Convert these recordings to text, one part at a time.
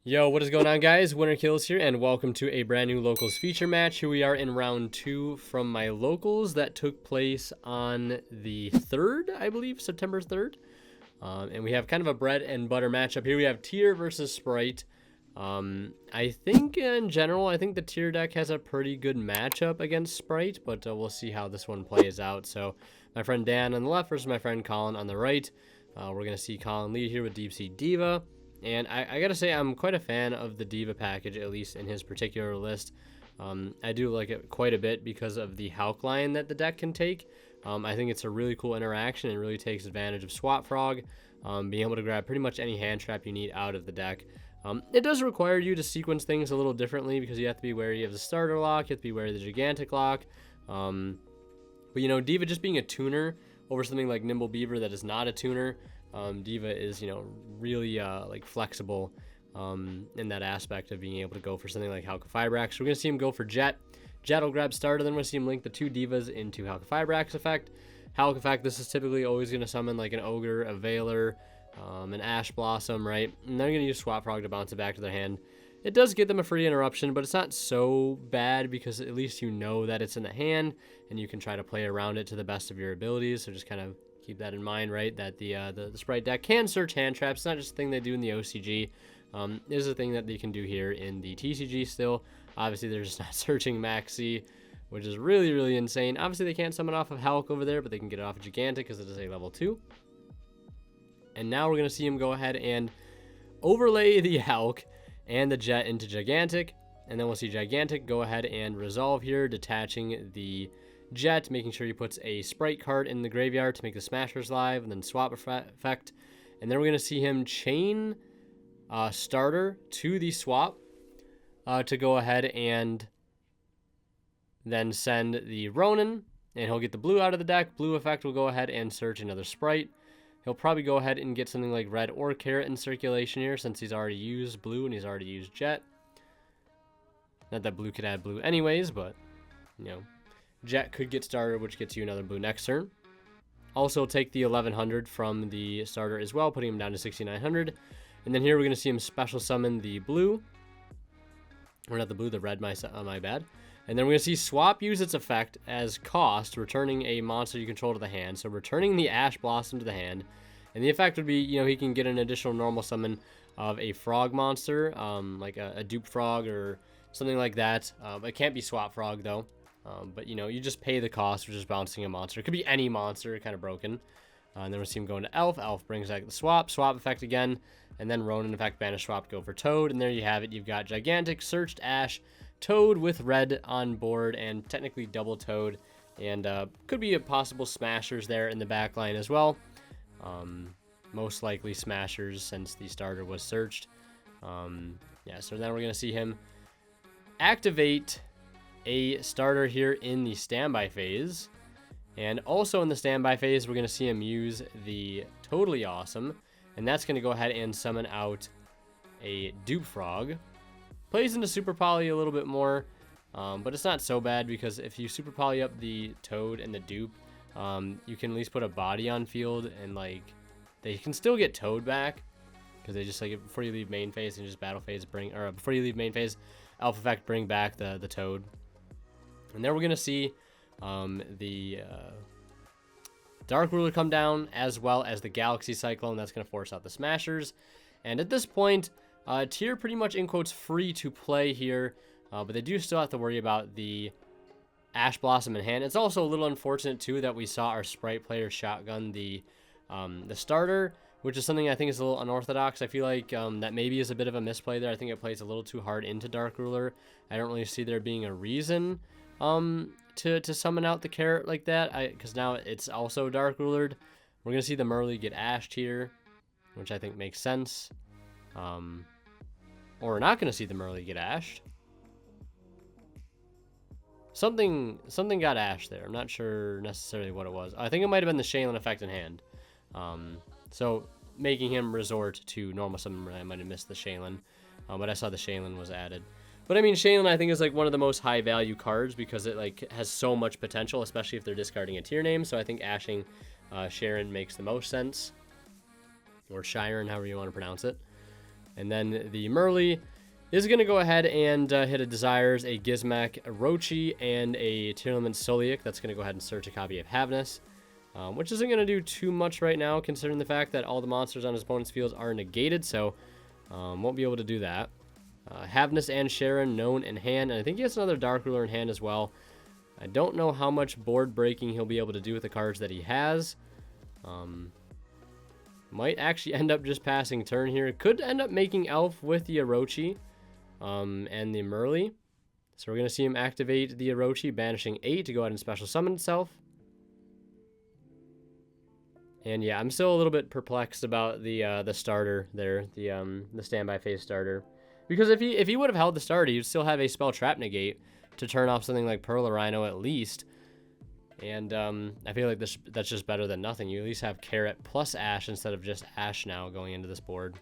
Yo, what is going on, guys? Winner Kills here, and welcome to a brand new Locals feature match. Here we are in round 2 from my Locals that took place on the 3rd, I believe, September 3rd. And we have kind of a bread and butter matchup here. We have Tear versus Sprite. I think in general, I think the Tear deck has a pretty good matchup against Sprite, but we'll see how this one plays out. So my friend Dan on the left versus my friend Colin on the right. We're going to see Colin lead here with Deep Sea Diva. And I gotta say, I'm quite a fan of the Diva package, at least in his particular list. I do like it quite a bit because of the Hulk line that the deck can take. I think it's a really cool interaction and really takes advantage of Swap Frog, being able to grab pretty much any hand trap you need out of the deck. It does require you to sequence things a little differently because you have to be wary of the starter lock, you have to be wary of the gigantic lock. But you know, Diva just being a tuner over something like Nimble Beaver that is not a tuner, Diva is, you know, really like flexible in that aspect of being able to go for something like Halka-Fibrax. So we're going to see him go for Jet. Jet will grab starter, then we're going to see him link the two Divas into Halka-Fibrax effect. Halka effect, this is typically always going to summon like an Ogre, a Veiler, an Ash Blossom, right? And they're going to use Swap Frog to bounce it back to their hand. It does get them a free interruption, but it's not so bad because at least you know that it's in the hand and you can try to play around it to the best of your abilities. So just kind of keep that in mind, right? That the Sprite deck can search hand traps. It's not just a thing they do in the OCG. It is a thing that they can do here in the TCG still. Obviously, they're just not searching Maxi, which is really, really insane. Obviously, they can't summon off of Hulk over there, but they can get it off of Gigantic because it is a level 2. And now we're going to see him go ahead and overlay the Hulk and the Jet into Gigantic. And then we'll see Gigantic go ahead and resolve here, detaching the Jet, making sure he puts a Sprite card in the graveyard to make the Smashers live, and then swap effect. And then we're going to see him chain starter to the swap to go ahead and then send the Ronin, and he'll get the blue out of the deck. Blue effect will go ahead and search another Sprite. He'll probably go ahead and get something like red or carrot in circulation here since he's already used blue and he's already used Jet. Not that blue could add blue anyways, but, you know, Jet could get started, which gets you another blue next turn. Also take the 1100 from the starter as well, putting him down to 6900. And then here we're going to see him special summon the blue. Or not the blue, the red, my bad. And then we're going to see Swap use its effect as cost, returning a monster you control to the hand. So returning the Ash Blossom to the hand. And the effect would be, you know, he can get an additional normal summon of a frog monster, like a dupe frog or something like that. It can't be Swap Frog, though. But, you know, you just pay the cost for just bouncing a monster. It could be any monster, kind of broken. And then we'll see him go into Elf. Elf brings back the swap effect again. And then Ronin effect, banish swap, go for Toad. And there you have it. You've got Gigantic, Searched Ash, Toad with red on board, and technically double Toad. And could be a possible Smashers there in the back line as well. Most likely Smashers since the starter was searched. Yeah, so then we're going to see him activate a starter here in the standby phase. And also in the standby phase, we're going to see him use the Totally Awesome. And that's going to go ahead and summon out a Dupe Frog. Plays into Super Poly a little bit more, but it's not so bad because if you Super Poly up the Toad and the Dupe, you can at least put a body on field and like they can still get Toad back because they just like before you leave main phase and just battle phase before you leave main phase, Alpha Effect bring back the Toad. And then we're going to see the Dark Ruler come down, as well as the Galaxy Cyclone. That's going to force out the Smashers. And at this point, Tier pretty much in quotes free to play here, but they do still have to worry about the Ash Blossom in hand. It's also a little unfortunate too that we saw our Sprite player shotgun the starter, which is something I think is a little unorthodox. I feel like that maybe is a bit of a misplay there. I think it plays a little too hard into Dark Ruler. I don't really see there being a reason to summon out the carrot like that, because now it's also Dark Rulered. We're going to see the Merly get ashed here, which I think makes sense. Or we're not going to see the Merly get ashed. Something got ashed there. I'm not sure necessarily what it was. I think it might have been the Shaylin effect in hand. So making him resort to normal summon. I might have missed the Shaylin, but I saw the Shaylin was added. But I mean, Shaylin I think is like one of the most high value cards because it like has so much potential, especially if they're discarding a tier name. So I think ashing Sharon makes the most sense, or Shiren, however you want to pronounce it. And then the Merly is going to go ahead and hit a Desires, a Gizmek, a Orochi, and a Tearlament Solic. That's going to go ahead and search a copy of Havnus, which isn't going to do too much right now, considering the fact that all the monsters on his opponent's fields are negated, so won't be able to do that. Havnus and Sharon known in hand, and I think he has another Dark Ruler in hand as well. I don't know how much board breaking he'll be able to do with the cards that he has. Might actually end up just passing turn here. Could end up making Elf with the Orochi and the Merly. So we're going to see him activate the Orochi, banishing 8 to go ahead and special summon itself. And yeah, I'm still a little bit perplexed about the starter there, the standby phase starter. Because if he would have held the starter, you'd still have a spell trap negate to turn off something like Pearl or Rhino at least. And I feel like that's just better than nothing. You at least have Carrot plus Ash instead of just Ash now going into this board.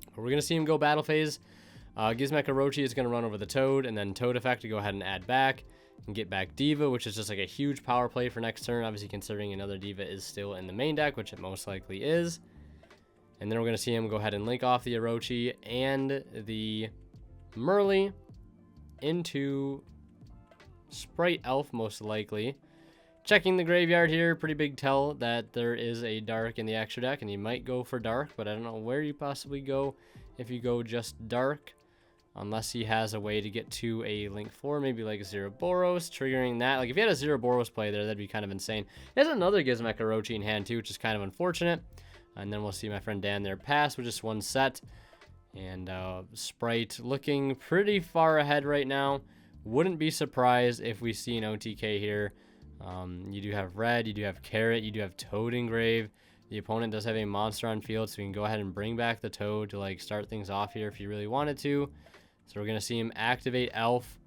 But we're going to see him go battle phase. Gizmek Orochi is going to run over the Toad, and then Toad effect to go ahead and add back and get back Diva, which is just like a huge power play for next turn, obviously considering another Diva is still in the main deck, which it most likely is. And then we're going to see him go ahead and link off the Orochi and the Merly into Sprite Elf, most likely. Checking the graveyard here, pretty big tell that there is a Dark in the extra deck, and you might go for Dark, but I don't know where you possibly go if you go just Dark, unless he has a way to get to a Link 4, maybe like a Zeroboros, triggering that. Like, if he had a Zeroboros play there, that'd be kind of insane. He has another Gizmek Orochi in hand, too, which is kind of unfortunate. And then we'll see my friend Dan there pass with just one set. And Sprite looking pretty far ahead right now. Wouldn't be surprised if we see an OTK here. You do have Red, you do have Carrot, you do have Toad Engrave. The opponent does have a monster on field, so we can go ahead and bring back the Toad to like start things off here if you really wanted to. So we're going to see him activate Elf,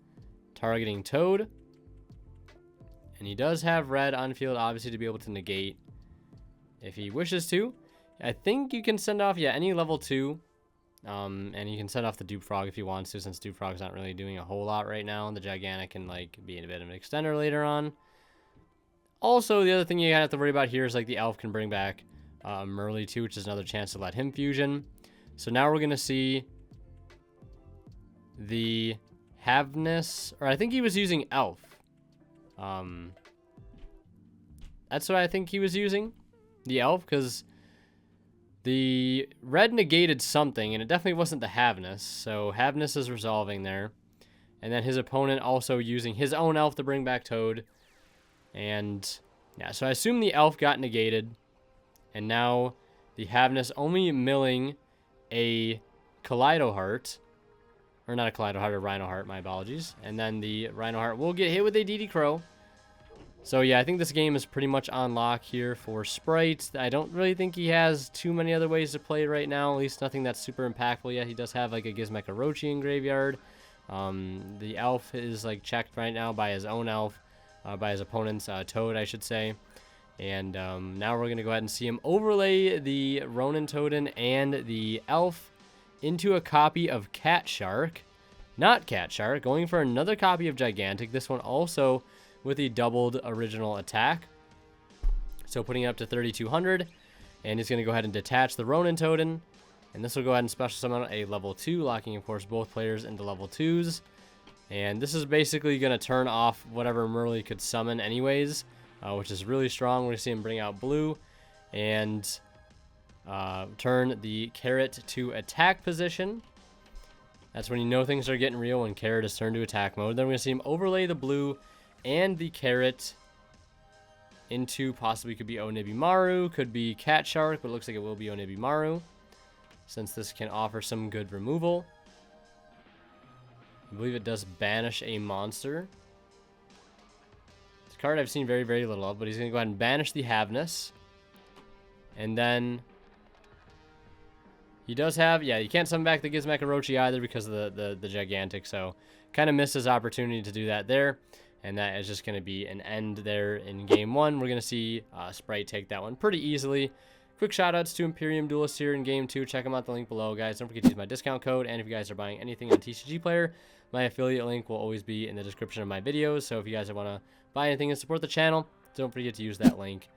targeting Toad. And he does have Red on field, obviously, to be able to negate if he wishes to. I think you can send off, yeah, any level 2. And you can send off the Dupe Frog if he wants to, since Dupe Frog's not really doing a whole lot right now. The Gigantic can like be a bit of an extender later on. Also, the other thing you have to worry about here is like the Elf can bring back Merly too, which is another chance to let him fusion. So now we're going to see the Havnus, or I think he was using Elf. That's what I think he was using, the Elf, because the Red negated something, and it definitely wasn't the Havnus. So Havnus is resolving there. And then his opponent also using his own Elf to bring back Toad. And yeah, so I assume the Elf got negated. And now the Havnus only milling a Kaleido Heart. Or not a Kaleido Heart, a Rhino Heart, my apologies. And then the Rhino Heart will get hit with a DD Crow. So yeah, I think this game is pretty much on lock here for Sprite. I don't really think he has too many other ways to play right now, at least nothing that's super impactful yet. He does have like a Gizmek Orochi in graveyard. The Elf is like checked right now by his own Elf, by his opponent's Toad, I should say. And now we're going to go ahead and see him overlay the Ronin Toadin and the Elf into a copy of Cat Shark. Not Cat Shark, going for another copy of Gigantic. This one also with the doubled original attack. So putting it up to 3,200. And he's going to go ahead and detach the Ronin Toadin. And this will go ahead and special summon a level 2, locking, of course, both players into level 2s. And this is basically going to turn off whatever Merly could summon anyways, which is really strong. We're going to see him bring out blue and turn the Carrot to attack position. That's when you know things are getting real, when Carrot is turned to attack mode. Then we're going to see him overlay the blue and the Carrot into possibly could be Onibimaru, could be Cat Shark, but it looks like it will be Onibimaru, since this can offer some good removal. I believe it does banish a monster. This card I've seen very, very little of, but he's going to go ahead and banish the Havnus. And then he does have, yeah, you can't summon back the Gizmek Orochi either because of the Gigantic, so kind of missed his opportunity to do that there. And that is just going to be an end there in game 1. We're going to see Sprite take that one pretty easily. Quick shout-outs to Imperium Duelist here in game 2. Check them out, the link below, guys. Don't forget to use my discount code. And if you guys are buying anything on TCG Player, my affiliate link will always be in the description of my videos. So if you guys want to buy anything and support the channel, don't forget to use that link,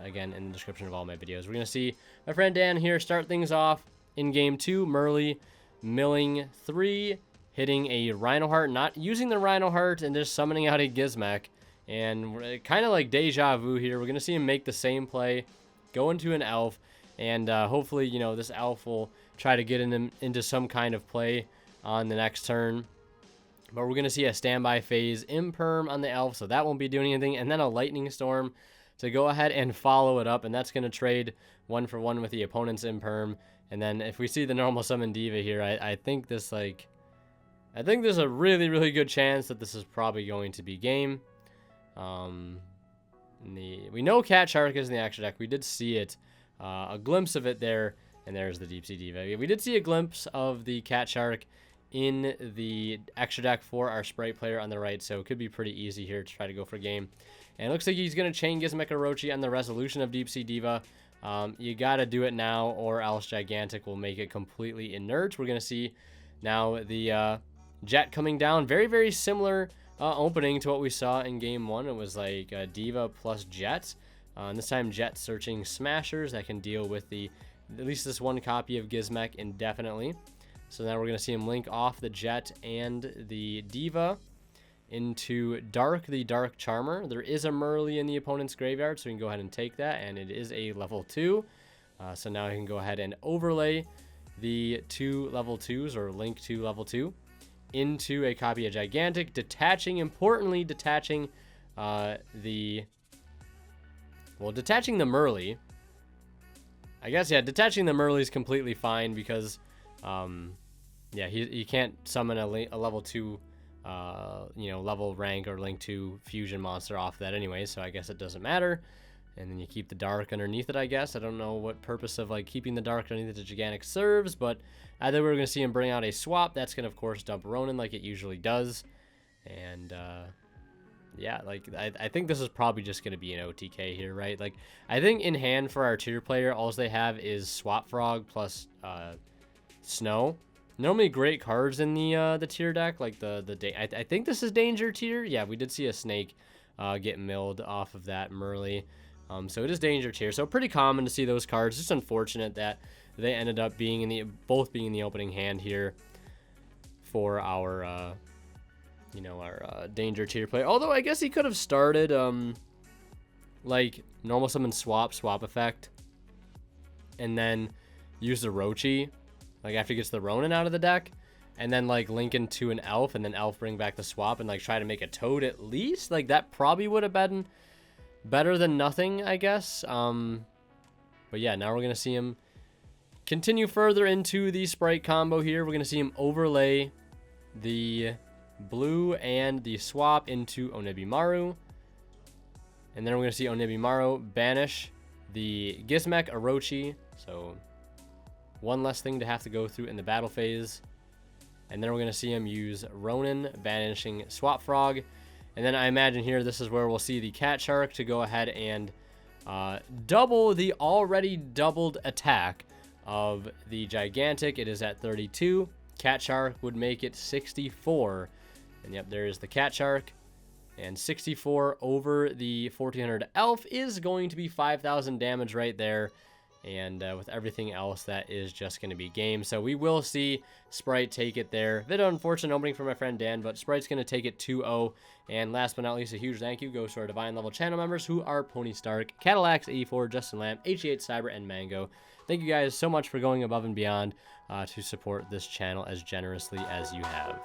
again, in the description of all my videos. We're going to see my friend Dan here start things off. In game 2, Merly milling 3, hitting a Rhino Heart, not using the Rhino Heart, and just summoning out a Gizmek. And kind of like deja vu here. We're going to see him make the same play, go into an Elf, and hopefully, you know, this Elf will try to get into some kind of play on the next turn. But we're going to see a standby phase Imperm on the Elf, so that won't be doing anything. And then a Lightning Storm to go ahead and follow it up, and that's going to trade 1-for-1 with the opponent's Imperm. And then if we see the normal summon Diva here, I think this, like, I think there's a really, really good chance that this is probably going to be game. We know Cat Shark is in the extra deck. We did see it, a glimpse of it there, and there's the Deep Sea Diva. We did see a glimpse of the Cat Shark in the extra deck for our Sprite player on the right, so it could be pretty easy here to try to go for game. And it looks like he's going to chain Gizmek Orochi on the resolution of Deep Sea Diva. You got to do it now, or else Gigantic will make it completely inert. We're going to see now the Jet coming down. Very, very similar opening to what we saw in game 1. It was like Diva plus Jet. And this time Jet searching Smashers that can deal with at least this one copy of Gizmek indefinitely. So now we're going to see him link off the Jet and the Diva into Dark, the Dark Charmer. There is a Merly in the opponent's graveyard, so we can go ahead and take that, and it is a level 2. So now I can go ahead and overlay the 2 level 2s, or link 2 level 2, into a copy of Gigantic, importantly detaching the Merly. I guess, yeah, detaching the Merly is completely fine because, yeah, he can't summon a level 2 level rank or link 2 fusion monster off that anyway, so I guess it doesn't matter. And then you keep the Dark underneath it, I guess. I don't know what purpose of, like, keeping the Dark underneath the Gigantic serves, but either we're going to see him bring out a swap. That's going to, of course, dump Ronin like it usually does. And, yeah, like, I think this is probably just going to be an OTK here, right? Like, I think in hand for our tier player, all they have is Swap Frog plus Snow. Normally great cards in the tier deck, like I think this is Danger tier. Yeah, we did see a Snake get milled off of that Merly. So it is Danger tier. So pretty common to see those cards. Just unfortunate that they ended up being both being in the opening hand here for our our Danger tier play. Although I guess he could have started like normal summon swap effect, and then use the Orochi. Like, after he gets the Ronin out of the deck, and then, like, link into an Elf, and then Elf bring back the swap, and, like, try to make a Toad at least. Like, that probably would have been better than nothing, I guess. But, yeah, now we're going to see him continue further into the Sprite combo here. We're going to see him overlay the blue and the swap into Onibimaru. And then we're going to see Onibimaru banish the Gizmek Orochi. So one less thing to have to go through in the battle phase. And then we're going to see him use Ronin, banishing Swap Frog. And then I imagine here this is where we'll see the Cat Shark to go ahead and double the already doubled attack of the Gigantic. It is at 32. Cat Shark would make it 64. And yep, there's the Cat Shark. And 64 over the 1400 Elf is going to be 5,000 damage right there. And with everything else, that is just going to be game. So we will see Sprite take it there. Bit of unfortunate opening for my friend Dan, but Sprite's going to take it 2-0. And last but not least, a huge thank you goes to our Divine Level channel members, who are Pony Stark, Cadillacs84, Justin Lamb, HE8 Cyber, and Mango. Thank you guys so much for going above and beyond to support this channel as generously as you have.